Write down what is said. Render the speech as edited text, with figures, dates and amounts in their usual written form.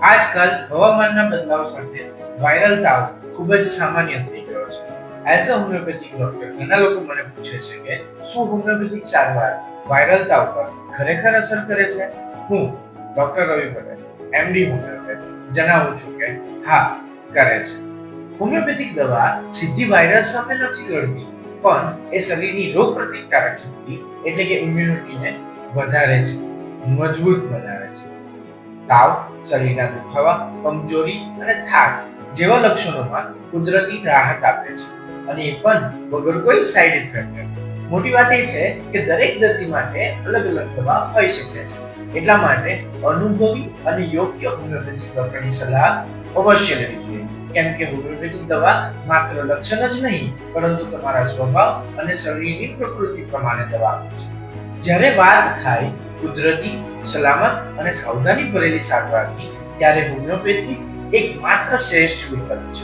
આજકાલ હવામાનના બદલાવ સાથે વાયરલ તાવ ખૂબ જ સામાન્ય થઈ ગયો છે. એઝ અ હોમિયોપેથિક ડોક્ટર ઘણા લોકો મને પૂછે છે કે શું હોમિયોપેથિક સારવાર વાયરલ તાવ પર ખરેખર અસર કરે છે? હું ડોક્ટર રવિ પટેલ, એમડી હોમિયોપેથ, જણાવું છું કે હા, કરે છે. હોમિયોપેથિક દવા સીધી વાયરસ સામે નથી લડતી, પણ એ શરીરની રોગ પ્રતિકારક શક્તિ એટલે કે ઇમ્યુનિટીને વધારે છે, મજબૂત બનાવે છે. તાવ, શરીરના દુખાવા, કમજોરી અને થાક જેવા લક્ષણોમાં કુદરતી રાહત આપે છે, અને એ પણ વગર કોઈ સાઇડ ઇફેક્ટ. મોટી વાત એ છે કે દરેક દર્દી માટે અલગ અલગ દવા હોઈ શકે છે. એટલા માટે અનુભવી અને યોગ્ય હોમિયોપેથિક ડોક્ટરની સલાહ અવશ્ય લેવી જોઈએ, કેમ કે હોમિયોપેથિક દવા માત્ર લક્ષણ જ નહીં, પરંતુ તમારા સ્વભાવ અને શરીરની પ્રકૃતિ પ્રમાણે દવા આપે છે. જ્યારે વાત થાય કુદરતી, સલામત અને સાવધાની ભરેલી સારવારની, ત્યારે હોમિયોપેથી એક માત્ર શ્રેષ્ઠ વિકલ્પ છે.